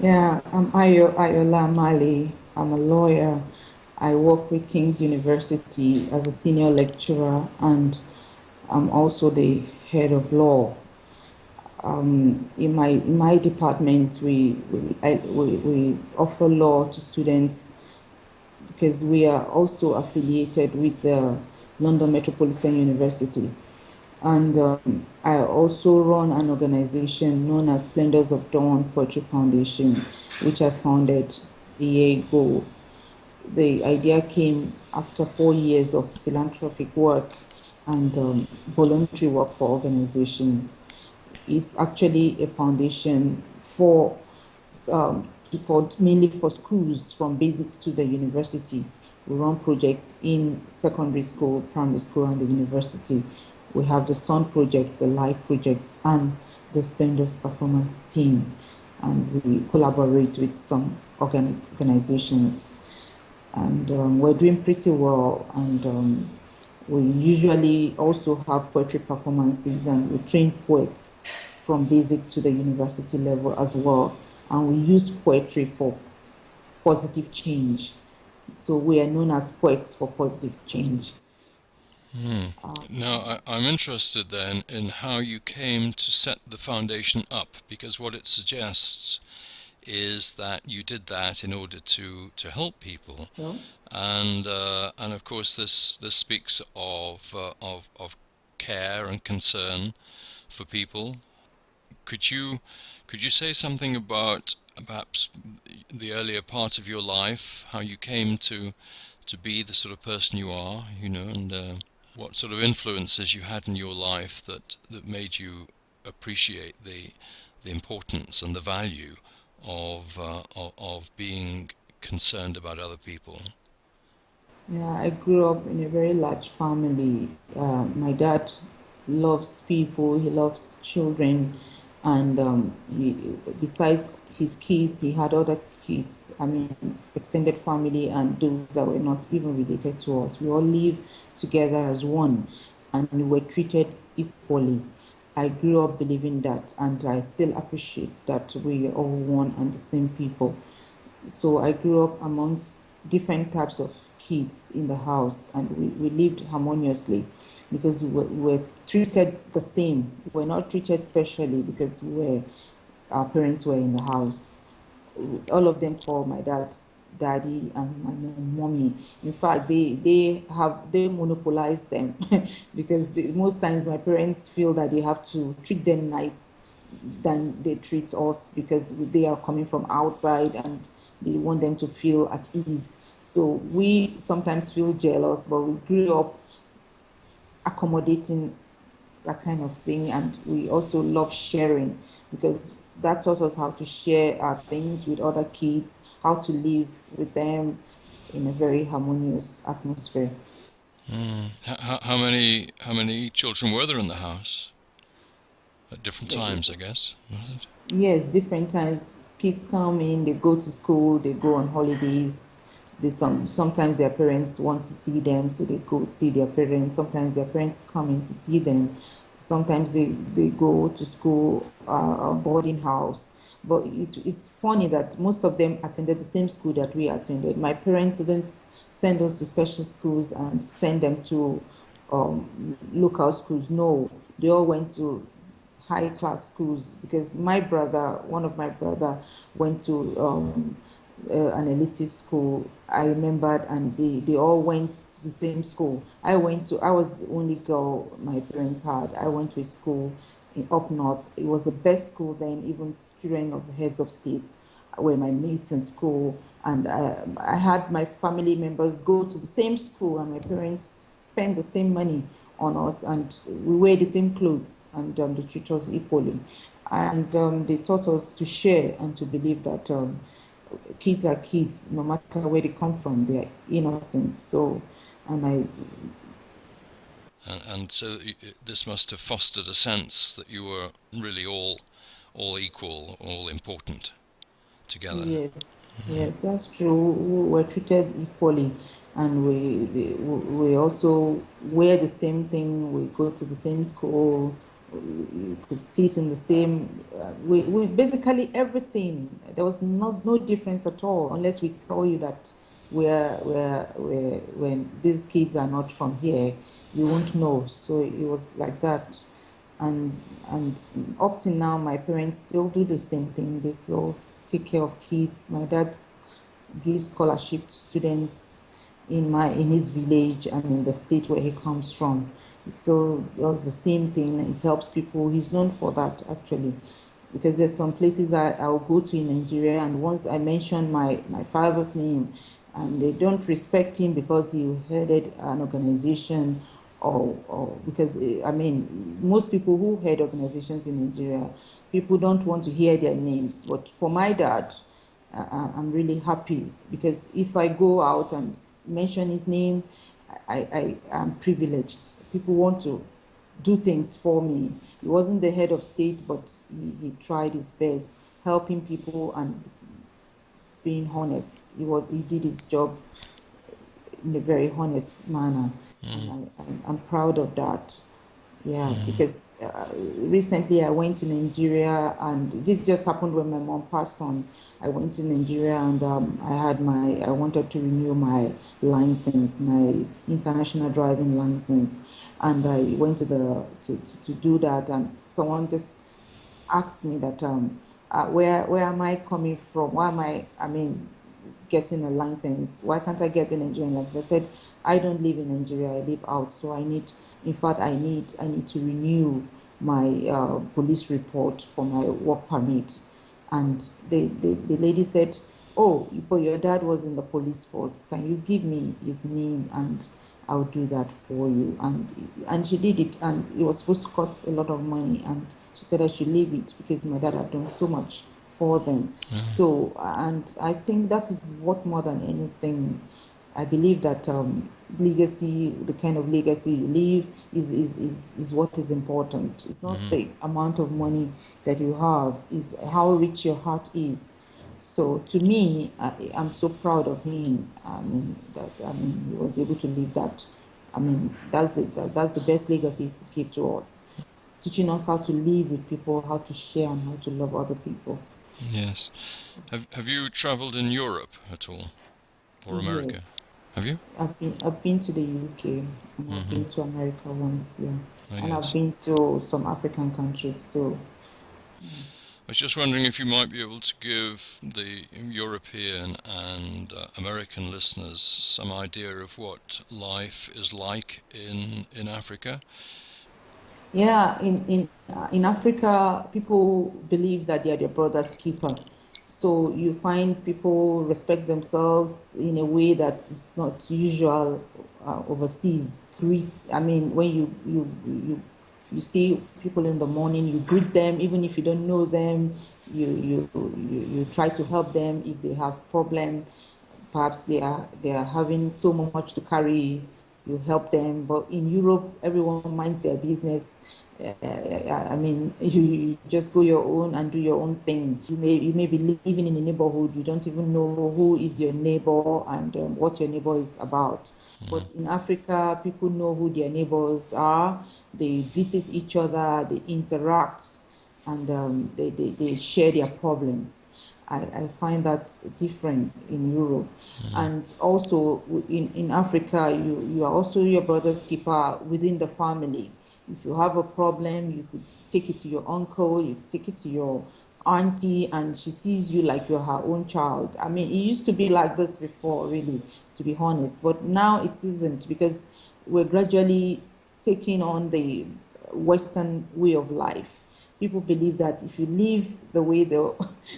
Yeah, I'm Ayo Ayoola-Amale. I'm a lawyer. I work with King's University as a senior lecturer, and I'm also the head of law. In my department, we offer law to students because we are also affiliated with the London Metropolitan University. And I also run an organization known as Splendors of Dawn Poetry Foundation, which I founded a year ago. The idea came after 4 years of philanthropic work and voluntary work for organizations. It's actually a foundation for mainly for schools from basic to the university. We run projects in secondary school, primary school, and the university. We have the Sun Project, the Light Project, and the Splendors Performance Team. And we collaborate with some organizations. And we're doing pretty well. And we usually also have poetry performances, and we train poets from basic to the university level as well. And we use poetry for positive change. So we are known as poets for positive change. Hmm. Uh, Now, I'm interested then in how you came to set the foundation up, because what it suggests is that you did that in order to help people, well, and of course this speaks of care and concern for people. Could you could you say something about perhaps the earlier part of your life, how you came to be the sort of person you are, and what sort of influences you had in your life that made you appreciate the importance and the value of being concerned about other people. yeah, I grew up in a very large family. My dad loves people, he loves children, and besides his kids, he had other kids. I mean, extended family and those that were not even related to us. We all live together as one, and we were treated equally. I grew up believing that, and I still appreciate that we are all one and the same people. So I grew up amongst different types of kids in the house, and we lived harmoniously because we were treated the same. We were not treated specially because our parents were in the house. All of them call my dad daddy and my mom mommy. In fact, they monopolize them because most times my parents feel that they have to treat them nice than they treat us because they are coming from outside and they want them to feel at ease. So we sometimes feel jealous, but we grew up accommodating that kind of thing. And we also love sharing because that taught us how to share our things with other kids, how to live with them in a very harmonious atmosphere. Mm. How many children were there in the house at different times, I guess, was it? Yes, different times kids come in, they go to school, they go on holidays. Sometimes their parents want to see them, so they go see their parents. Sometimes their parents come in to see them. Sometimes they go to school, boarding house. But it's funny that most of them attended the same school that we attended. My parents didn't send us to special schools and send them to local schools. No, they all went to high class schools because one of my brother went to an elitist school. I remembered, and they all went to the same school. I was the only girl my parents had. I went to a school up north. It was the best school then. Even children of heads of states were my mates in school, and I had my family members go to the same school, and my parents spend the same money on us, and we wear the same clothes, and they treat us equally. And they taught us to share and to believe that kids are kids, no matter where they come from, they're innocent. So, and I, And so this must have fostered a sense that you were really all equal, all important together. yes, yes, that's true. We were treated equally, and we also wear the same thing. We go to the same school. you could sit in the same, we basically everything. There was no difference at all, unless we tell you that when these kids are not from here, you won't know. So it was like that. And up to now, my parents still do the same thing. They still take care of kids. My dad gives scholarship to students in his village and in the state where he comes from. He still does the same thing. He helps people. He's known for that actually, because there's some places I'll go to in Nigeria, and once I mention my father's name, and they don't respect him because he headed an organization, or because I mean, most people who head organizations in Nigeria, people don't want to hear their names. But for my dad, I'm really happy, because if I go out and mention his name, I am privileged. People want to do things for me. He wasn't the head of state, but he tried his best, helping people and being honest. He did his job in a very honest manner, and I'm proud of that. Yeah, because recently I went to Nigeria, and this just happened when my mom passed on. I went to Nigeria, and I wanted to renew my license, my international driving license, and I went to do that, and someone just asked me that where am I coming from? Why am I mean getting a license? Why can't I get a Nigerian license? I said, I don't live in Nigeria, I live out, so in fact, I need to renew my police report for my work permit. And the lady said, oh, but your dad was in the police force. Can you give me his name and I'll do that for you? And she did it, and it was supposed to cost a lot of money. And she said I should leave it because my dad had done so much for them. So, and I think that is what more than anything, I believe that legacy, the kind of legacy you leave, is what is important. It's not the amount of money that you have, is how rich your heart is. So to me, I'm so proud of him. I mean, he was able to leave that. I mean, that's the best legacy he could give to us, teaching us how to live with people, how to share, and how to love other people. Yes. Have you traveled in Europe at all, or America? Yes, Have you? I've been to the UK, and I've been to America once, yeah, Oh, and I've yes. been to some African countries too. I was just wondering if you might be able to give the European and American listeners some idea of what life is like in Africa. Yeah, in Africa, people believe that they are their brother's keeper. So you find people respect themselves in a way that is not usual overseas. I mean, when you see people in the morning, you greet them, even if you don't know them. You try to help them if they have problem. Perhaps they are having so much to carry, you help them. But in Europe, everyone minds their business. I mean, you just go your own and do your own thing. You may be living in a neighborhood, you don't even know who is your neighbor and what your neighbor is about. But in Africa, people know who their neighbors are. They visit each other, they interact, and they share their problems. I find that different in Europe. And also in Africa, you are also your brother's keeper within the family. If you have a problem, you could take it to your uncle, you could take it to your auntie, and she sees you like you're her own child. I mean, it used to be like this before, really, to be honest, but now it isn't, because we're gradually taking on the Western way of life. People believe that if you live the way the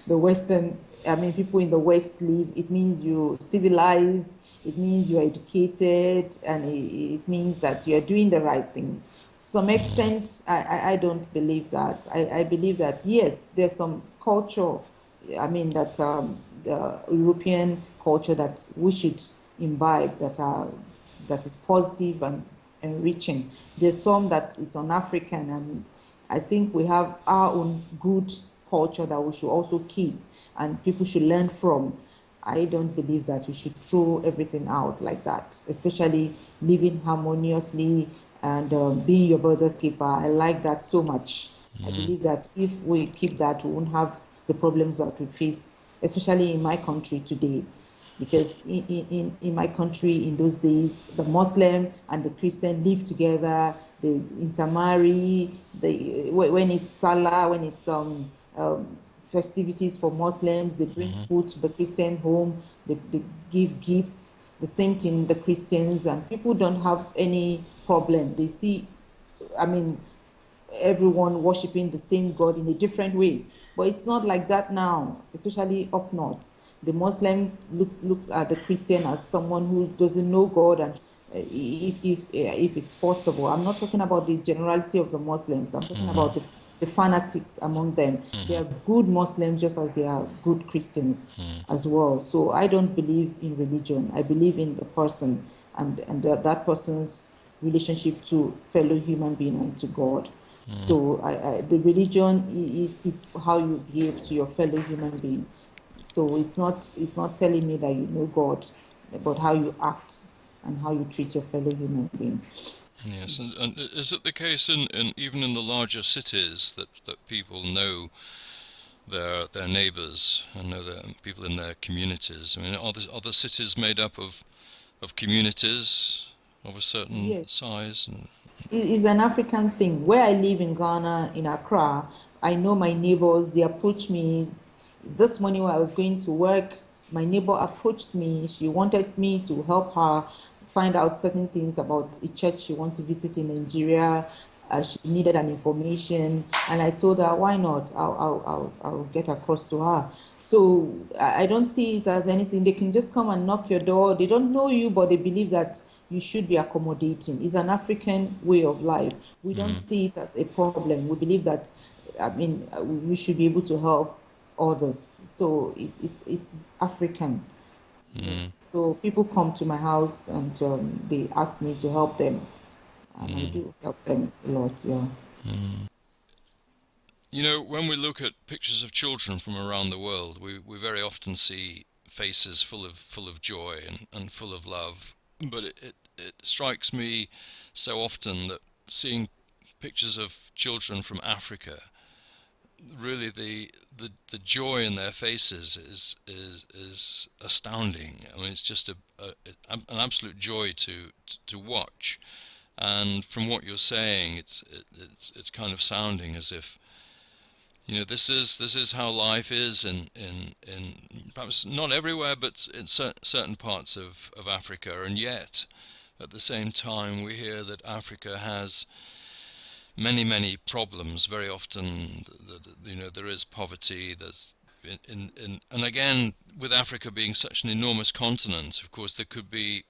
Western, I mean, people in the West live, it means you're civilized, it means you're educated, and it means that you're doing the right thing. To some extent, I don't believe that. I believe that, yes, there's some culture, I mean, that the European culture that we should imbibe, that is positive and enriching. There's some that it's un-African, and I think we have our own good culture that we should also keep and people should learn from. I don't believe that we should throw everything out like that, especially living harmoniously and being your brother's keeper. I like that so much. I Mm, believe that if we keep that, we won't have the problems that we face, especially in my country today. Because in my country, in those days, the Muslim and the Christian live together, they intermarry, when it's Salah, when it's festivities for Muslims, they bring mhm, food to the Christian home, they give gifts, the same thing the Christians, and people don't have any problem. They see, I mean, everyone worshiping the same God in a different way. But it's not like that now, especially up north. The Muslim look at the Christian as someone who doesn't know God, and if it's possible. I'm not talking about the generality of the Muslims. I'm talking mhm, about the fanatics among them. They mhm, are good Muslims just as they are good Christians mhm, as well. So I don't believe in religion. I believe in the person, and that person's relationship to fellow human being and to God. mhm. So the religion is how you behave to your fellow human being. So it's not telling me that you know God, but how you act and how you treat your fellow human being. Yes, and is it the case in even in the larger cities that people know their neighbours and know the people in their communities? I mean, are the cities made up of communities of a certain Yes. size? And, It's an African thing. Where I live in Ghana, in Accra, I know my neighbors. They approach me. This morning when I was going to work, my neighbor approached me. She wanted me to help her find out certain things about a church she wants to visit in Nigeria. She needed an information, and I told her, "Why not? I'll get across to her." So I don't see it as anything. They can just come and knock your door. They don't know you, but they believe that you should be accommodating. It's an African way of life. We don't mm, see it as a problem. We believe that, I mean, we should be able to help others. So it's African. mm, Yes. So people come to my house and they ask me to help them, and I mm, do help them a lot. Yeah. mm. You know, when we look at pictures of children from around the world, we very often see faces full of joy and full of love. But it strikes me so often that seeing pictures of children from Africa, really the joy in their faces is astounding. I mean, it's just an absolute joy to watch. And from what you're saying, it's kind of sounding as if, you know, this is how life is in perhaps not everywhere, but in certain parts of Africa. And yet, at the same time, we hear that Africa has many problems. Very often, you know, there is poverty. There's and again, with Africa being such an enormous continent, of course, there could be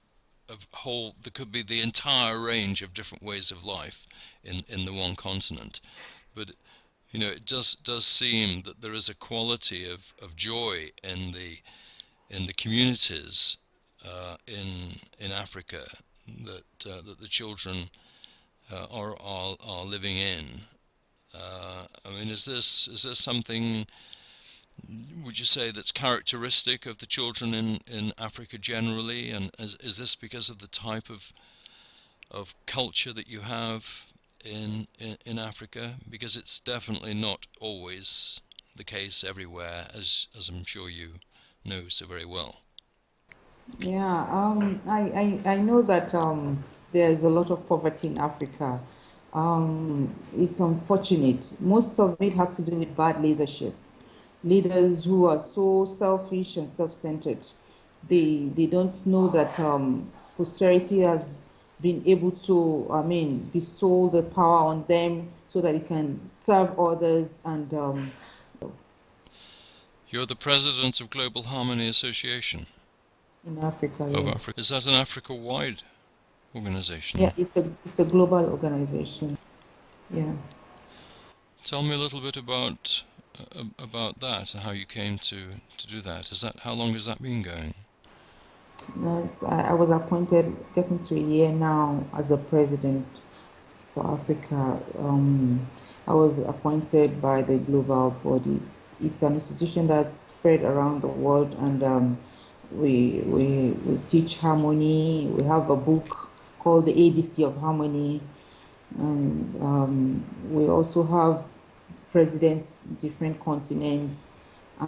the entire range of different ways of life in the one continent. But you know, it does seem that there is a quality of joy in the communities in Africa that the children are living in. I mean, is this something, would you say, that's characteristic of the children in Africa generally? And is this because of the type of culture that you have in Africa? Because it's definitely not always the case everywhere, as I'm sure you know so very well. Yeah, I know that there's a lot of poverty in Africa. It's unfortunate. Most of it has to do with bad leadership. Leaders who are so selfish and self-centered. They don't know that posterity has been able to, I mean, bestow the power on them so that it can serve others and You're the president of Global Harmony Association in Africa, of yes. Africa. Is that an Africa-wide organization? Yeah, it's a global organization. Yeah. Tell me a little bit about that and how you came to do that. Is that how long has that been going? No, I was appointed getting to a year now as a president for Africa. I was appointed by the global body. It's an institution that's spread around the world, and we teach harmony. We have a book called the ABC of Harmony. And we also have presidents from different continents,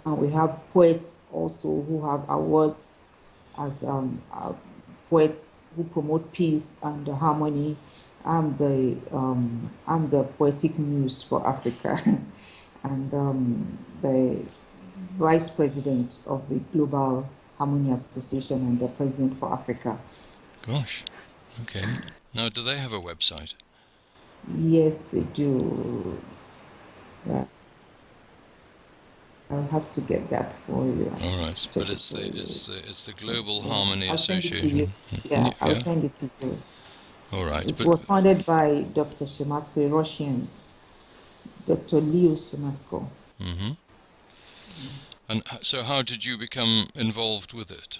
and we have poets also who have awards as poets who promote peace and harmony. I'm the poetic muse for Africa, and the vice president of the Global Harmony Association and the president for Africa. Gosh. Okay. Now, do they have a website? Yes, they do. Yeah, I'll have to get that for you. All right, Check but it for you. it's the Global Yeah, Harmony I'll send it to you. Association. Yeah, I'll Yeah. send it to you. All right, It but was founded by Dr. Shemasko, a Russian, Dr. Leo Shemasko. hmm and so how did you become involved with it?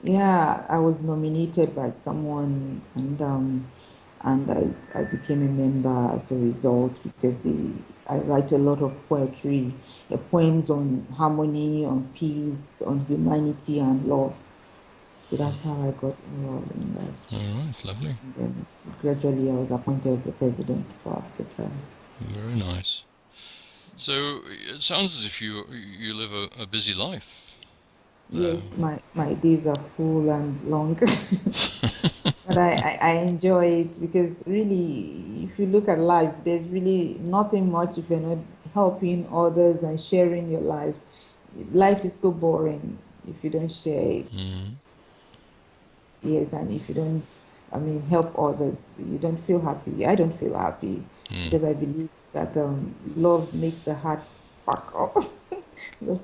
Yeah, I was nominated by someone, and I became a member as a result because I write a lot of poetry, poems on harmony, on peace, on humanity and love. So that's how I got involved in that. All right, lovely, And then gradually I was appointed the president for Africa. very nice. So it sounds as if you live a busy life there. Yes, my days are full and long, but I enjoy it because really, if you look at life, there's really nothing much if you're not helping others and sharing your life. Life is so boring if you don't share it. Mm, Yes, and if you don't, help others, you don't feel happy. I don't feel happy mm. because I believe that love makes the heart sparkle.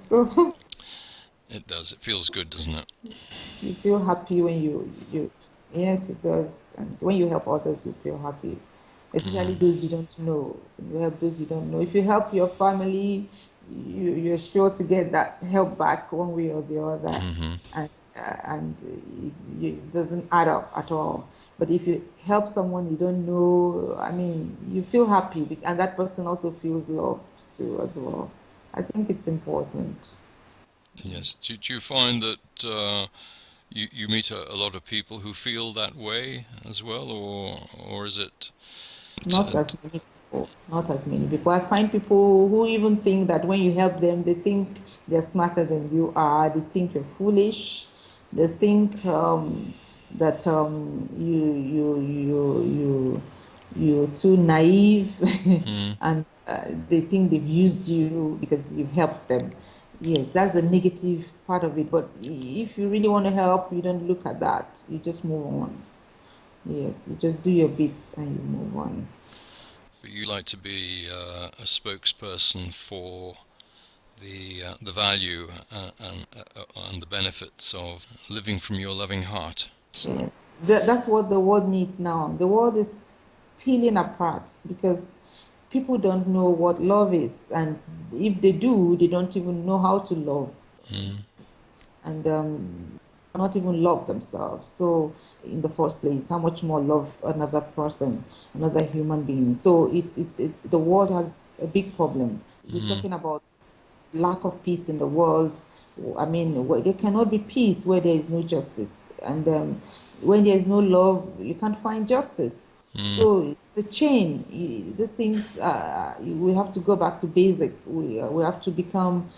So It does. It feels good, doesn't it? you feel happy when yes, it does. And when you help others, you feel happy, especially Mm, those you don't know. When you help those you don't know. If you help your family, you're sure to get that help back one way or the other, hmm and it doesn't add up at all. But if you help someone you don't know, you feel happy, and that person also feels loved too as well. I think it's important. Yes. Do you find that you meet a lot of people who feel that way as well, or is it? Not as many people. Not as many people. I find people who even think that when you help them, they think they're smarter than you are. They think you're foolish. They think that you're too naive, Mm, and they think they've used you because you've helped them. Yes, that's the negative part of it. But if you really want to help, you don't look at that. You just move on. Yes, you just do your bit and you move on. but you like to be a spokesperson for the value and the benefits of living from your loving heart. So, Yes, that's what the world needs now. The world is peeling apart because people don't know what love is, and if they do, they don't even know how to love, mm, and not even love themselves. So, in the first place, how much more love another person, another human being? So, it's the world has a big problem. We're mm, talking about lack of peace in the world. There cannot be peace where there is no justice. And when there is no love, you can't find justice. mm, So the chain, these things, we have to go back to basic. We have to become,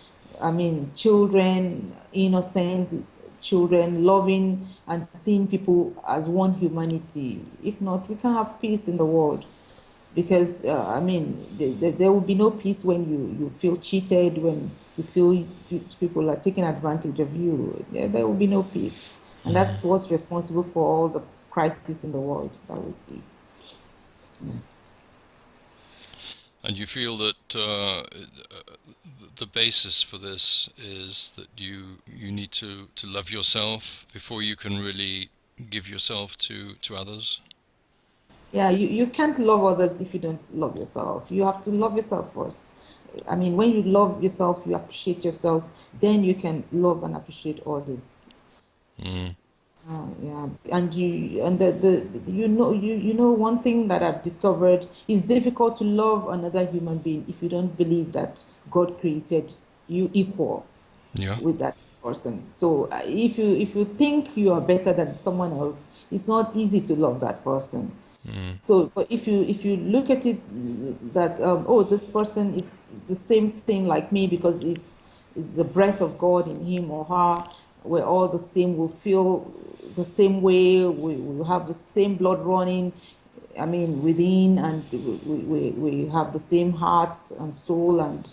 children, innocent children, loving and seeing people as one humanity. If not, we can't have peace in the world because there will be no peace when you feel cheated, when you feel people are taking advantage of you. There will be no peace, and mm. that's what's responsible for all the crises in the world that we see. And you feel that the basis for this is that you need to love yourself before you can really give yourself to others. Yeah, you can't love others if you don't love yourself. You have to love yourself first. When you love yourself, you appreciate yourself, then you can love and appreciate others. Mm, Yeah, and you know one thing that I've discovered is difficult to love another human being if you don't believe that God created you equal yeah. with that person. So if you think you are better than someone else, it's not easy to love that person. Mm. So, but if you look at it that oh, this person is the same thing like me because it's the breath of God in him or her. We're all the same. We feel the same way. We have the same blood running. I mean, within, and we have the same heart and soul, and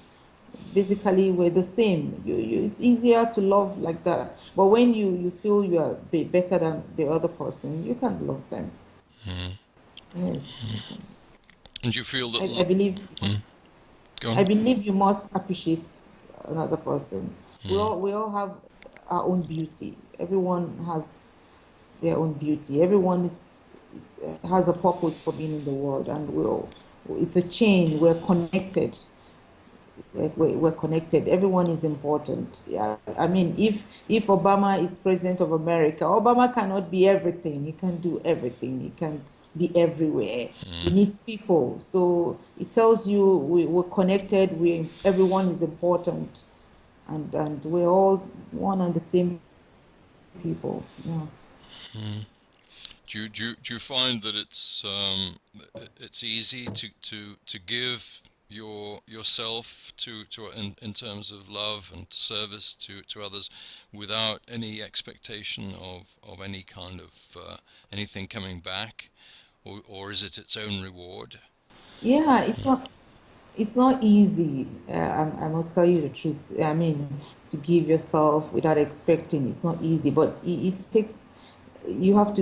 basically we're the same. It's easier to love like that. But when you feel you are better than the other person, you can't love them. Mm. Yes, you can. And you feel that I believe mm. Go I on. believe you must appreciate another person. Mm. We all have our own beauty. Everyone has their own beauty. Everyone has a purpose for being in the world, and it's a chain. We're connected. We're connected. Everyone is important. Yeah, I mean, if Obama is president of America, Obama cannot be everything. He can't do everything. He can't be everywhere. He Mm. needs people. So it tells you we're connected. Everyone is important, and we're all one and the same people. Yeah. Mm. Do you find that it's easy to give yourself to in terms of love and service to others without any expectation of any kind of anything coming back, or is it its own reward? Yeah, it's not easy. I must tell you the truth. I mean, to give yourself without expecting, it's not easy, but it takes, you have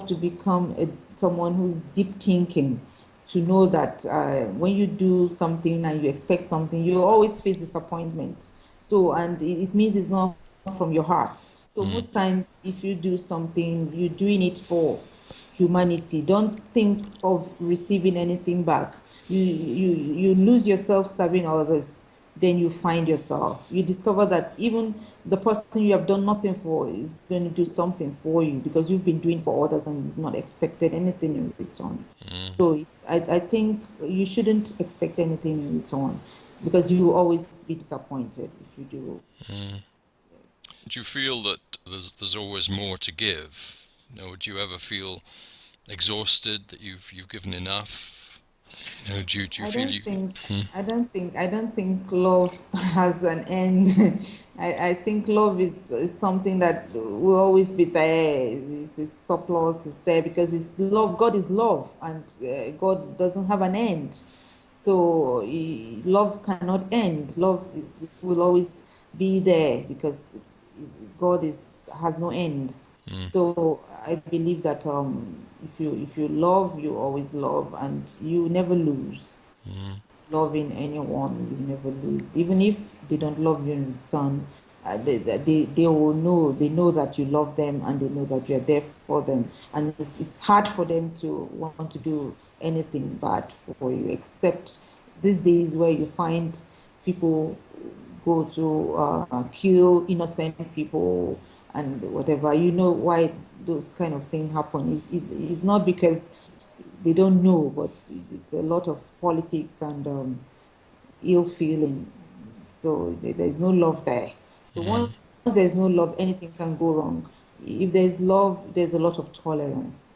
to become someone who's deep thinking to know that when you do something and you expect something, you always face disappointment. So, and it means it's not from your heart. So Mm. most times, if you do something, you're doing it for humanity. Don't think of receiving anything back. You lose yourself serving others, then you find yourself. You discover that even the person you have done nothing for is going to do something for you because you've been doing for others and you've not expected anything in return. Mm. So I think you shouldn't expect anything in return because you will always be disappointed if you do. Mm. Yes. Do you feel that there's always more to give? Do you ever feel exhausted that you've given enough? Do you I feel don't you? think Hmm? I don't think love has an end. I think love is something that will always be there. It's surplus, it's there because it's love. God is love, and God doesn't have an end. So love cannot end. Love will always be there because God is has no end. Mm. So I believe that if you love, you always love, and you never lose. Mm. Loving anyone, you never lose. Even if they don't love you in return, they will know. They know that you love them, and they know that you're there for them. And it's hard for them to want to do anything bad for you, except these days where you find people go to kill innocent people and whatever. You know why those kind of things happen. It's not because they don't know, but it's a lot of politics and ill feeling. So there's no love there. So Mm. once there's no love, anything can go wrong. If there's love, there's a lot of tolerance.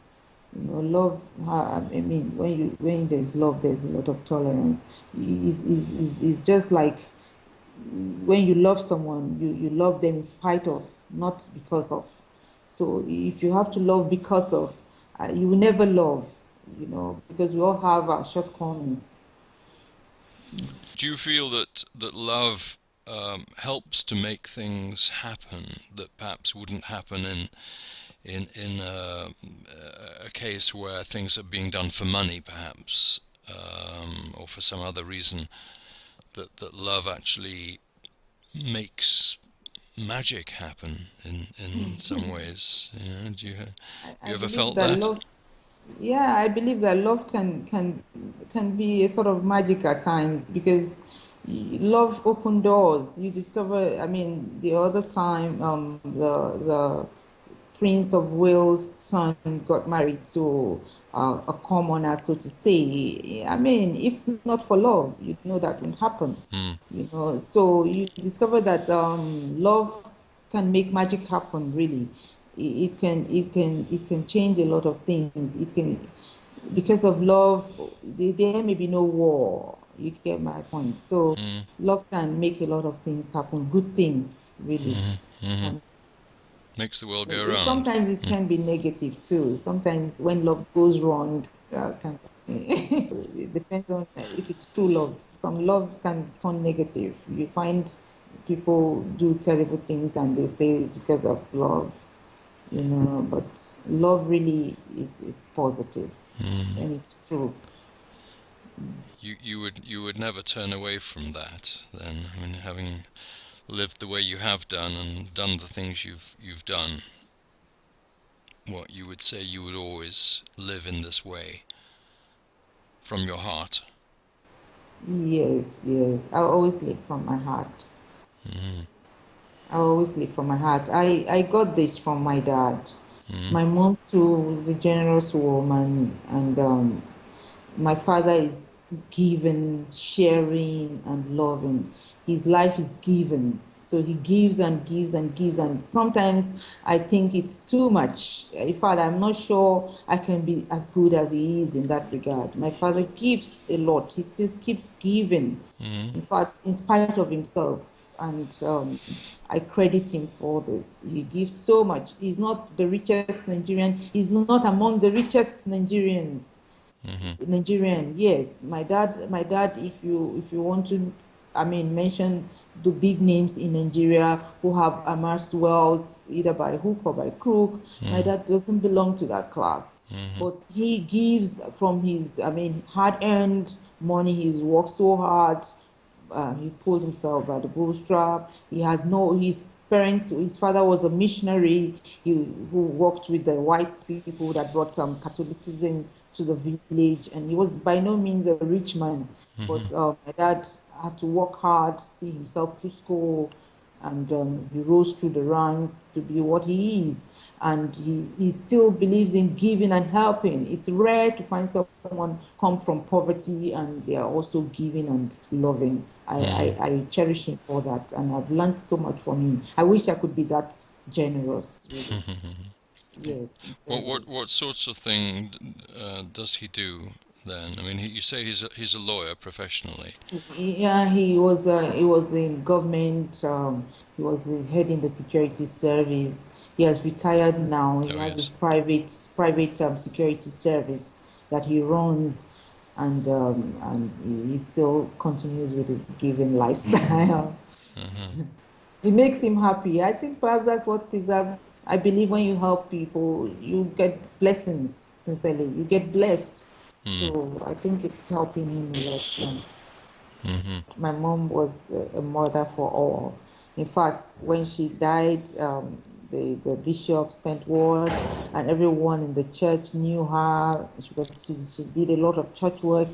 You know, love. I mean, when there's love, there's a lot of tolerance. It's just like when you love someone, you love them in spite of, not because of. So if you have to love because of, you will never love, you know, because we all have our shortcomings. Do you feel that love helps to make things happen that perhaps wouldn't happen in a case where things are being done for money, perhaps, or for some other reason? That love actually makes magic happen in some ways. Do you I ever believe felt that that? love, yeah, I believe that love can be a sort of magic at times because love open doors. You discover, I mean, the other time, the Prince of Wales' son got married to a commoner, so to say. I mean, if not for love, you know that wouldn't happen. Hmm. You know, so you discover that love can make magic happen. Really, it can change a lot of things. It can. because of love, there may be no war. You get my point. So Mm, love can make a lot of things happen, good things, really. mm-hmm. And Makes the world go round. sometimes it can be negative too. Sometimes when love goes wrong, it depends on if it's true love. Some love can turn negative. You find people do terrible things and they say it's because of love, but love really is positive Mm. when it's true. You would never turn away from that then. I mean, having lived the way you have done and done the things you've done, what you would say you would always live in this way from your heart. Yes, yes. I always live from my heart. Mm-hmm. I always live from my heart. I got this from my dad. Mm-hmm. My mom too is a generous woman, and my father is giving, sharing, and loving. His life is given. So he gives and gives and gives. And sometimes I think it's too much. In fact, I'm not sure I can be as good as he is in that regard. My father gives a lot. He still keeps giving. Mm-hmm. In fact, in spite of himself. And I credit him for this. He gives so much. He's not the richest Nigerian. He's not among the richest Nigerians. Mm-hmm. Nigerian, yes. My dad, if you want to, I mean, mention the big names in Nigeria who have amassed wealth either by hook or by crook, my Mm-hmm. dad doesn't belong to that class. Mm-hmm. But he gives from his, I mean, hard-earned money. He's worked so hard. He pulled himself by the bootstrap. He had no, his parents, his father was a missionary who worked with the white people that brought Catholicism to the village. And he was by no means a rich man. Mm-hmm. But my dad had to work hard, see himself through school, and he rose through the ranks to be what he is. And he still believes in giving and helping. It's rare to find someone come from poverty and they are also giving and loving. I cherish him for that, and I've learned so much from him. I wish I could be that generous, really. Mm-hmm. Yes, What sincerely. what what sorts of thing does he do then? I mean, you say he's a lawyer professionally. Yeah, he was in government. He was the head in the security service. He has retired now. He Oh has yes. his private security service that he runs, and he still continues with his giving lifestyle. Mm-hmm. It makes him happy. I think perhaps that's what preserve. I believe when you help people, you get blessings. Sincerely, you get blessed. So I think it's helping him a lot. Mm-hmm. My mom was a mother for all. In fact, when she died, the bishop sent word, and everyone in the church knew her because she did a lot of church work.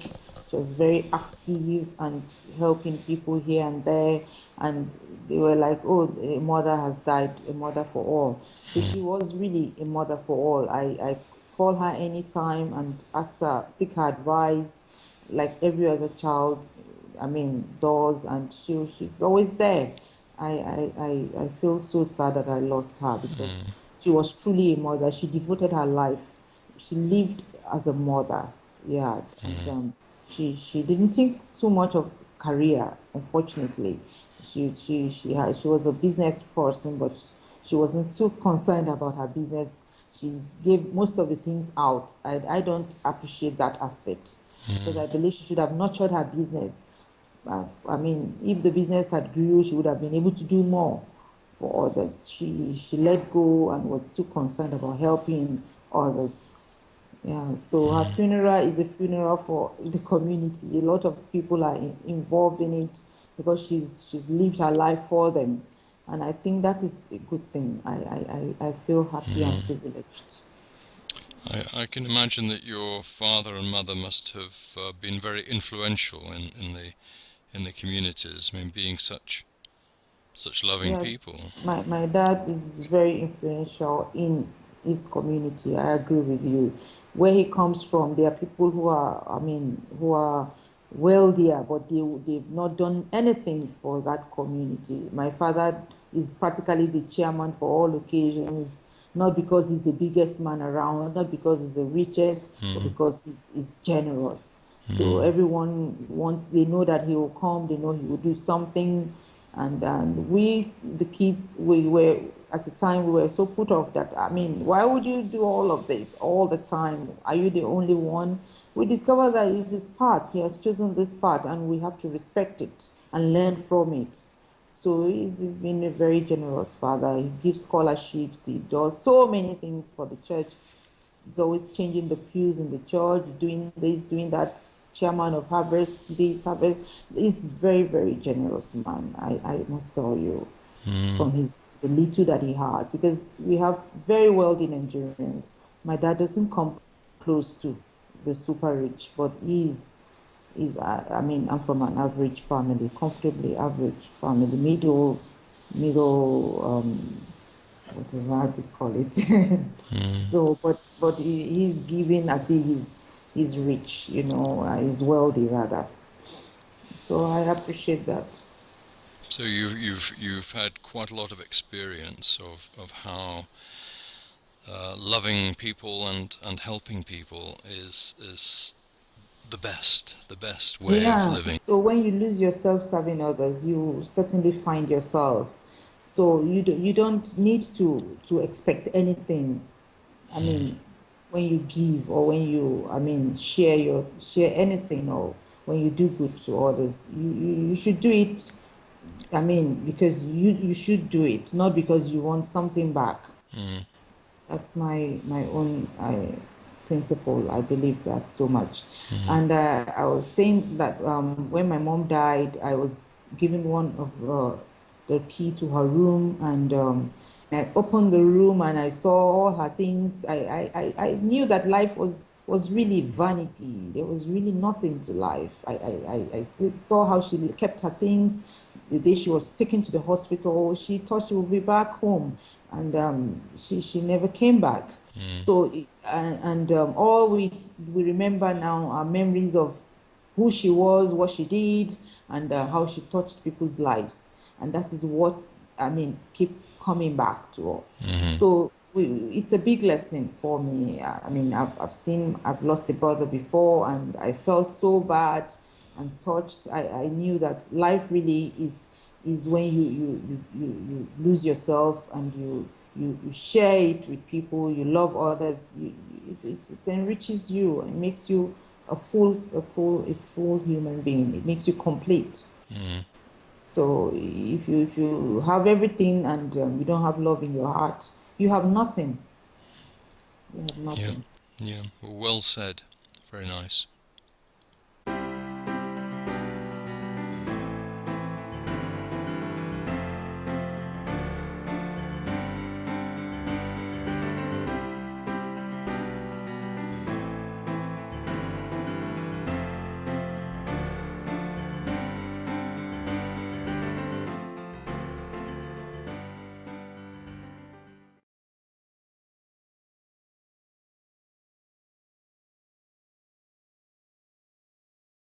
She was very active and helping people here and there. And they were like, oh, a mother has died, a mother for all. So she was really a mother for all. I call her anytime and ask her, seek her advice, like every other child. I mean, does, and she's always there. I feel so sad that I lost her because she was truly a mother. She devoted her life. She lived as a mother. Yeah, and she didn't think too much of career. Unfortunately, she was a business person, but she wasn't too concerned about her business. She gave most of the things out. I don't appreciate that aspect because I believe she should have nurtured her business. I mean, if the business had grew, she would have been able to do more for others. She let go and was too concerned about helping others. Yeah, so her funeral is a funeral for the community. A lot of people are involved in it because she's lived her life for them, and I think that is a good thing. I feel happy and privileged. I can imagine that your father and mother must have been very influential in the communities. I mean, being such loving Yeah, people. my dad is very influential in his community. I agree with you. Where he comes from, there are people who are, I mean, who are wealthier, but they've not done anything for that community. My father is practically the chairman for all occasions. not because he's the biggest man around, not because he's the richest, but Mm. because he's generous. So Mm. everyone wants, they know that he will come, they know he will do something. And we, the kids, we were, at the time, we were so put off that, I mean, why would you do all of this all the time? Are you the only one? We discovered that it's his path. He has chosen this path, and we have to respect it and learn from it. So he's been a very generous father. He gives scholarships. He does so many things for the church. He's always changing the pews in the church, doing this, doing that. Chairman of harvest, this harvest. He's very, very generous man. I must tell you, Mm. from his the little that he has, because we have very wealthy Nigerians. My dad doesn't come close to the super rich, but he's I mean, I'm from an average family, comfortably average family, middle whatever how to call it. Mm. So, but he's giving as if he's rich, he's wealthy rather. So I appreciate that. So you've had quite a lot of experience of how loving people and helping people is the best way of Yeah. living. So when you lose yourself serving others, you certainly find yourself. So you don't need to expect anything. I Mm. mean, when you give, or when you, I mean, share anything, or when you do good to others, you should do it. I mean, because you should do it, not because you want something back. Mm. That's my own principle. I believe that so much. Mm. And I was saying that when my mom died, I was given one of the key to her room, and I opened the room and I saw all her things. I knew that life was really vanity. There was really nothing to life. I saw how she kept her things. The day she was taken to the hospital, she thought she would be back home, and she never came back. Mm. So and all we remember now are memories of who she was, what she did, and how she touched people's lives, and that is what, I mean, keep coming back to us. Mm. So it's a big lesson for me. I mean, I've lost a brother before, and I felt so bad and touched. I knew that life really is when you lose yourself, and you share it with people, you love others, it enriches you and makes you a full human being. It makes you complete. Mm. So if you have everything, and you don't have love in your heart, you have nothing. You have Yeah. nothing. Yeah. Well said. Very nice.